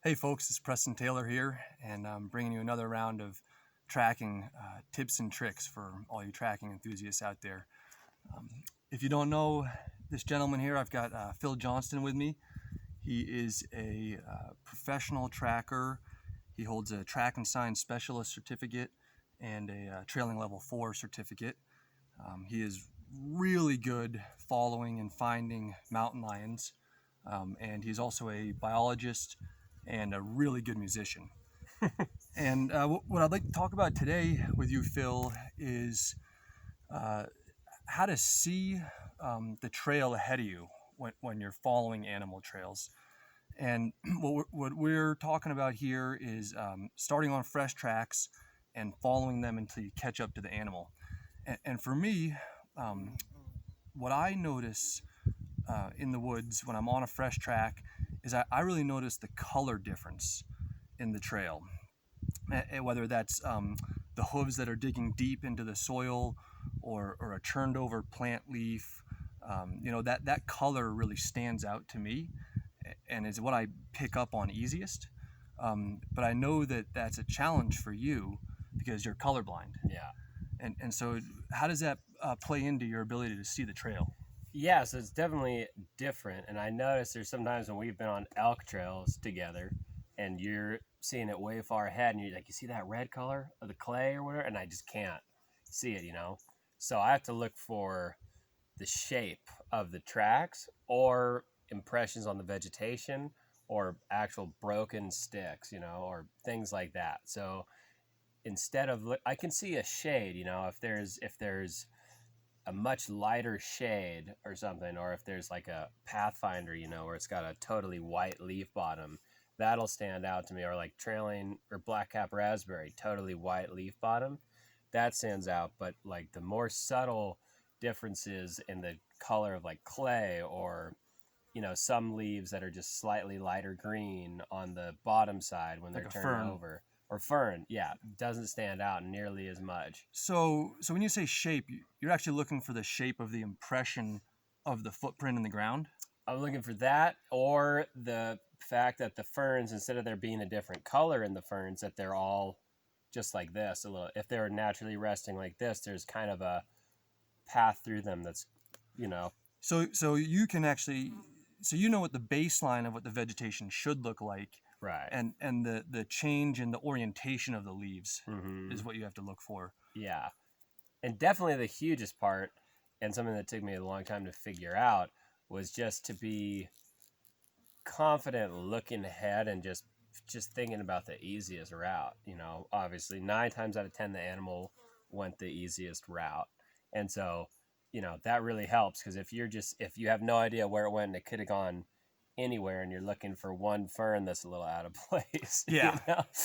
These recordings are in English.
Hey folks, it's Preston Taylor here, and I'm bringing you another round of tracking tips and tricks for all you tracking enthusiasts out there. If you don't know this gentleman here, I've got Phil Johnston with me. He is a professional tracker. He holds a track and sign specialist certificate and a trailing level 4 certificate. He is really good following and finding mountain lions, and he's also a biologist and a really good musician. And what I'd like to talk about today with you, Phil, is how to see the trail ahead of you when you're following animal trails. And what we're talking about here is starting on fresh tracks and following them until you catch up to the animal. And for me, what I notice in the woods when I'm on a fresh track is I really notice the color difference in the trail. Whether that's the hooves that are digging deep into the soil or a turned over plant leaf, that color really stands out to me and is what I pick up on easiest. But I know that that's a challenge for you because you're colorblind. Yeah. And so how does that play into your ability to see the trail? Yeah, so it's definitely different. And I notice there's sometimes when we've been on elk trails together and you're seeing it way far ahead and you're like, you see that red color of the clay or whatever? And I just can't see it. So I have to look for the shape of the tracks or impressions on the vegetation or actual broken sticks, or things like that. So instead of, I can see a shade, if there's a much lighter shade or something, or if there's like a pathfinder, where it's got a totally white leaf bottom, that'll stand out to me. Or like trailing or blackcap raspberry, totally white leaf bottom, that stands out. But like the more subtle differences in the color of like clay, or some leaves that are just slightly lighter green on the bottom side when they're Like a turned fern. over, or fern, yeah, doesn't stand out nearly as much. So when you say shape, you're actually looking for the shape of the impression of the footprint in the ground? I'm looking for that, or the fact that the ferns, instead of there being a different color in the ferns, that they're all just like this. A little, if they're naturally resting like this, there's kind of a path through them that's, So you can actually, so you know what the baseline of what the vegetation should look like, right. and the change in the orientation of the leaves Mm-hmm. is what you have to look for. Yeah. And definitely the hugest part, and something that took me a long time to figure out, was just to be confident looking ahead and just thinking about the easiest route. Obviously 9 times out of 10 the animal went the easiest route, and so that really helps, because if you have no idea where it went and it could have gone anywhere, and you're looking for one fern that's a little out of place. Yeah,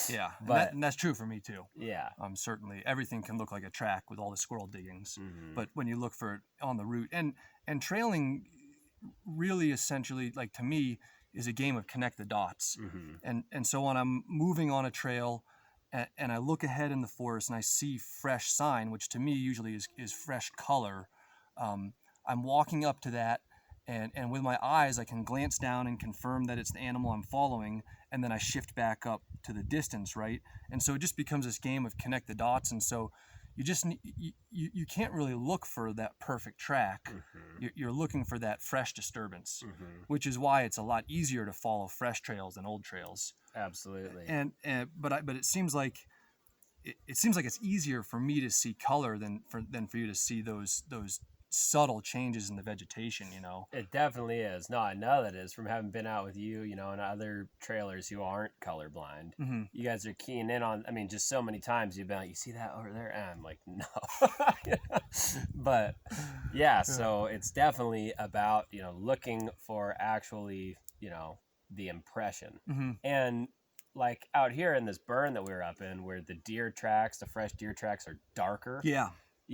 yeah, But and that's true for me too. yeah. Certainly everything can look like a track with all the squirrel diggings, Mm-hmm. but when you look for it on the route, and trailing really essentially, like, to me, is a game of connect the dots. Mm-hmm. And so when I'm moving on a trail and I look ahead in the forest and I see fresh sign, which to me usually is fresh color, I'm walking up to that, and with my eyes I can glance down and confirm that it's the animal I'm following, and then I shift back up to the distance, right? And so it just becomes this game of connect the dots. And so you can't really look for that perfect track. Mm-hmm. You're looking for that fresh disturbance, Mm-hmm. which is why it's a lot easier to follow fresh trails than old trails. Absolutely. But it seems like it's easier for me to see color than for you to see those subtle changes in the vegetation. It definitely is. No, I know that is from having been out with you, and other trailers who aren't colorblind. Mm-hmm. You guys are keying in on, just so many times you've been like, you see that over there? And I'm like, no. But yeah, so it's definitely about, looking for actually, the impression. Mm-hmm. And like out here in this burn that we were up in, where the fresh deer tracks are darker. Yeah.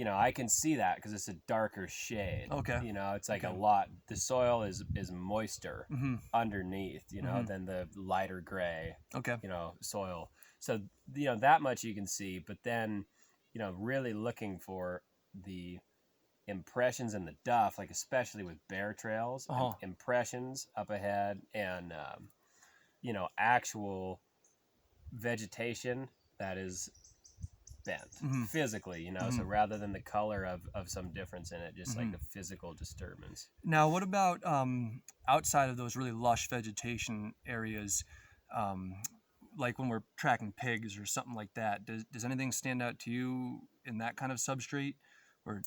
I can see that because it's a darker shade. Okay. It's like Okay. a lot. The soil is moister Mm-hmm. underneath, Mhm. than the lighter gray, Okay. soil. So, that much you can see, but then, really looking for the impressions in the duff, like especially with bear trails, Uh-huh. impressions up ahead, and actual vegetation that is bent physically, so rather than the color of some difference in it, just like the physical disturbance. Now, what about outside of those really lush vegetation areas, like when we're tracking pigs or something like that? Does anything stand out to you in that kind of substrate? Or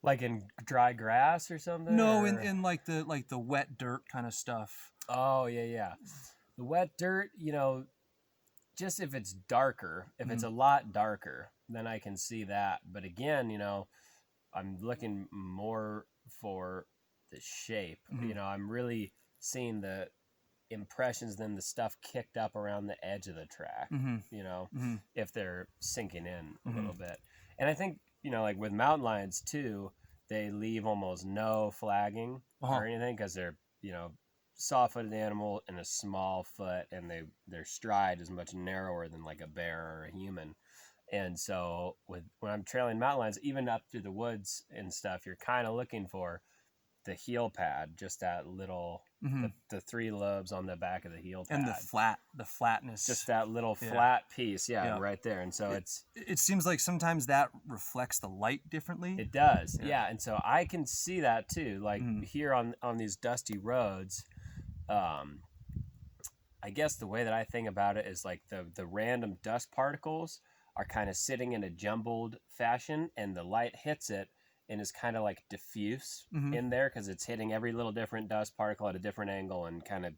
Like in dry grass or something? no, or... in like the wet dirt kind of stuff. Oh, yeah. The wet dirt, just if it's darker, if it's a lot darker, then I can see that. But again, I'm looking more for the shape. I'm really seeing the impressions than the stuff kicked up around the edge of the track, if they're sinking in a little bit. And I think, like with mountain lions too, they leave almost no flagging or anything because they're, soft-footed animal and a small foot, and their stride is much narrower than like a bear or a human. And so when I'm trailing mountain lions, even up through the woods and stuff, you're kind of looking for the heel pad, just that little the three lobes on the back of the heel pad, and the flatness, just that little flat piece, right there. And so it seems like sometimes that reflects the light differently. It does, and so I can see that too, like here on these dusty roads. I guess the way that I think about it is like the random dust particles are kind of sitting in a jumbled fashion, and the light hits it and is kind of like diffuse in there because it's hitting every little different dust particle at a different angle and kind of,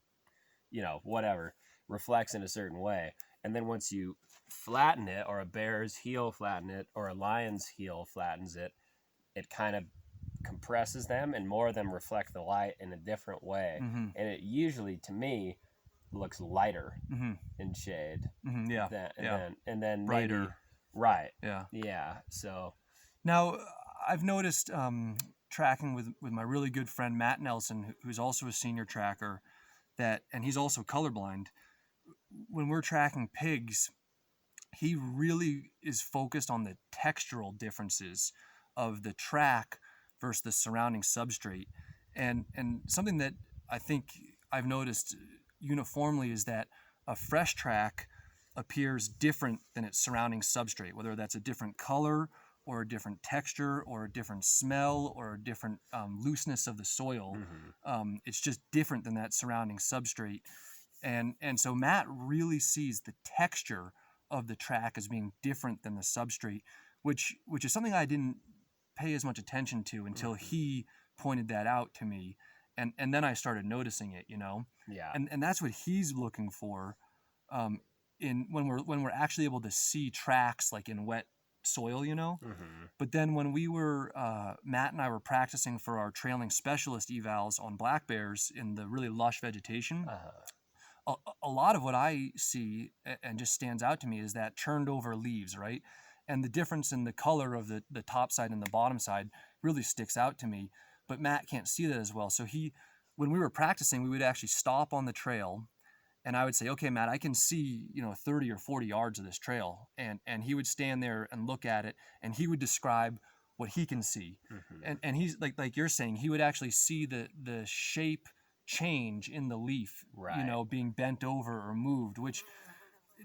whatever, reflects in a certain way. And then once you flatten it, or a bear's heel flatten it, or a lion's heel flattens it, it kind of compresses them, and more of them reflect the light in a different way. And it usually, to me, looks lighter in shade. And then brighter. Maybe, right. Yeah. So now I've noticed tracking with my really good friend Matt Nelson, who's also a senior tracker, and he's also colorblind. When we're tracking pigs, he really is focused on the textural differences of the track versus the surrounding substrate. And something that I think I've noticed uniformly is that a fresh track appears different than its surrounding substrate, whether that's a different color or a different texture or a different smell or a different looseness of the soil. It's just different than that surrounding substrate. And so Matt really sees the texture of the track as being different than the substrate, which is something I didn't pay as much attention to until he pointed that out to me, and then I started noticing it, and that's what he's looking for in when we're actually able to see tracks like in wet soil, But then when we were Matt and I were practicing for our trailing specialist evals on black bears in the really lush vegetation, a lot of what I see and just stands out to me is that turned over leaves, right? And the difference in the color of the top side and the bottom side really sticks out to me. But Matt can't see that as well. So when we were practicing, we would actually stop on the trail, and I would say, okay, Matt, I can see, 30 or 40 yards of this trail. And he would stand there and look at it, and he would describe what he can see. And he's like you're saying, he would actually see the shape change in the leaf, right. Being bent over or moved, which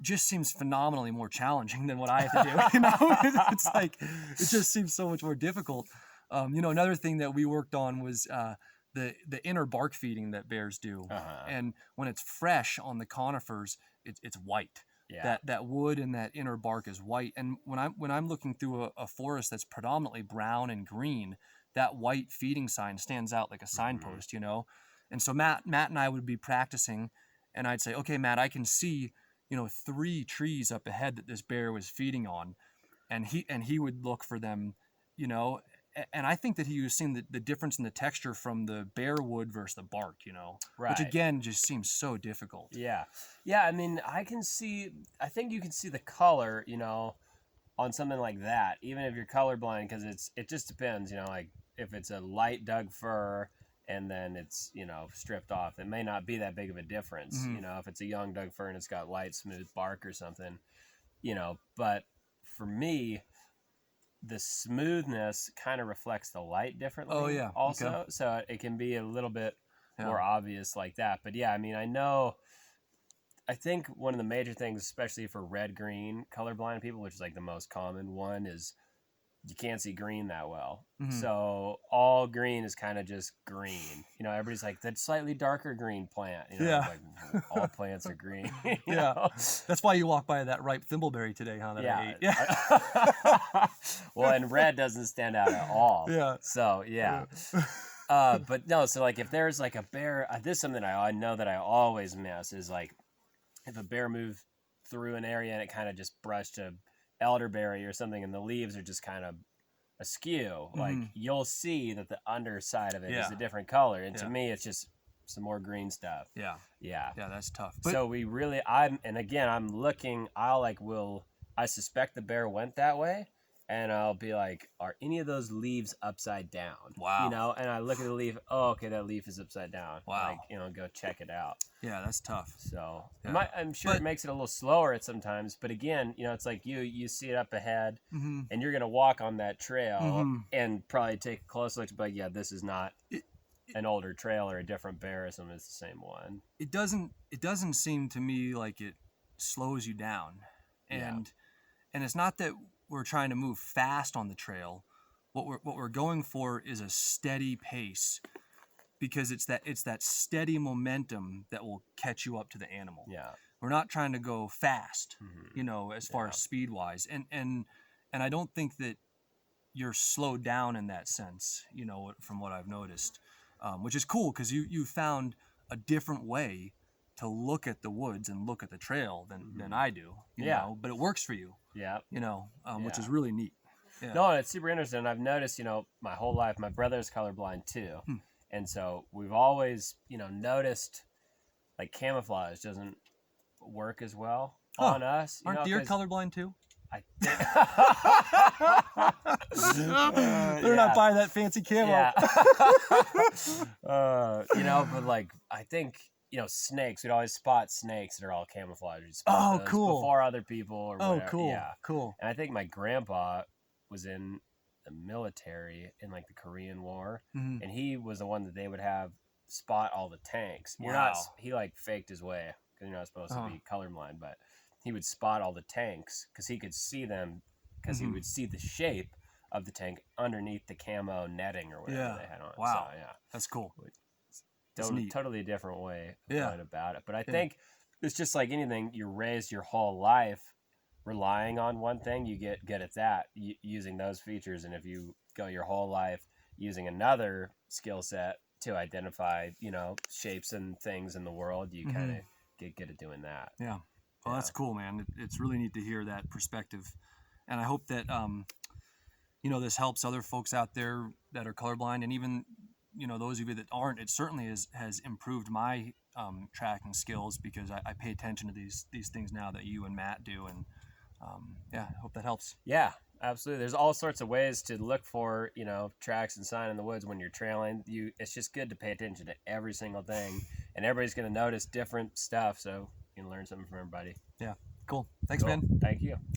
just seems phenomenally more challenging than what I have to do. It's like, it just seems so much more difficult. Another thing that we worked on was the inner bark feeding that bears do. And when it's fresh on the conifers, it's white. That wood and that inner bark is white. And when I'm looking through a forest that's predominantly brown and green, that white feeding sign stands out like a signpost, And so Matt and I would be practicing, and I'd say, okay, Matt, I can see 3 trees up ahead that this bear was feeding on, and he would look for them, and I think that he was seeing the difference in the texture from the bare wood versus the bark, right. Which again just seems so difficult. Yeah. I mean, I think you can see the color, on something like that, even if you're colorblind, because it just depends, like if it's a light dug fir and then it's, stripped off, it may not be that big of a difference. If it's a young dug fir and it's got light, smooth bark or something, but for me, the smoothness kind of reflects the light differently. Oh, yeah. Also, Okay. so it can be a little bit more obvious like that. But yeah, I mean, I think one of the major things, especially for red-green colorblind people, which is like the most common one, is you can't see green that well. Mhm. So all green is kind of just green. You know, everybody's like, that slightly darker green plant. You know, Yeah. like all plants are green. you Yeah. know? That's why you walk by that ripe thimbleberry today, huh? That I ate. Yeah. Well, and red doesn't stand out at all. Yeah. So yeah. But no, so like if there's like a bear, this is something I know that I always miss is like if a bear moved through an area and it kind of just brushed a elderberry or something and the leaves are just kind of askew, like you'll see that the underside of it is a different color. And to me, it's just some more green stuff. Yeah. Yeah. Yeah, that's tough. So we really, and again, I'm looking, I suspect the bear went that way. And I'll be like, are any of those leaves upside down? Wow. You know, and I look at the leaf, oh, okay, that leaf is upside down. Wow. Like, you know, go check it out. Yeah, that's tough. So Yeah. I'm sure it makes it a little slower at sometimes, but again, you know, it's like you see it up ahead, and you're gonna walk on that trail and probably take a close look, but yeah, this is not an older trail or a different bear or something. It's the same one. It doesn't seem to me like it slows you down, and it's not that we're trying to move fast on the trail. What we're going for is a steady pace, because it's that steady momentum that will catch you up to the animal. Yeah. We're not trying to go fast, you know, as far as speed wise. And I don't think that you're slowed down in that sense, you know, from what I've noticed, which is cool because you found a different way to look at the woods and look at the trail than I do, you know, but it works for you, you know, which is really neat. Yeah. No, it's super interesting. I've noticed, you know, my whole life, my brother's colorblind too. And so we've always, you know, noticed like camouflage doesn't work as well on us. Aren't deer colorblind too? I They're not buying that fancy camo. Yeah. You know, but like I think, you know, snakes, we'd always spot snakes that are all camouflage. We'd spot those cool. before other people or whatever. Cool. Yeah. Cool. And I think my grandpa was in the military in like the Korean War, and he was the one that they would have spot all the tanks. He like faked his way because you're not supposed to be colorblind, but he would spot all the tanks because he could see them because he would see the shape of the tank underneath the camo netting or whatever they had on. Wow. So, That's cool. Totally a different way of going about it. But I think it's just like anything, you're raised your whole life relying on one thing, you get good at that using those features. And if you go your whole life using another skill set to identify, you know, shapes and things in the world, you kind of get good at doing that. Yeah. Well, that's cool, man. It's really neat to hear that perspective. And I hope that, you know, this helps other folks out there that are colorblind, and even, you know, those of you that aren't. It certainly has improved my tracking skills, because I pay attention to these things now that you and Matt do. And I hope that helps. Yeah, absolutely. There's all sorts of ways to look for, you know, tracks and sign in the woods when you're trailing. It's just good to pay attention to every single thing, and everybody's going to notice different stuff. So you can learn something from everybody. Yeah, cool. Thanks, man. Thank you.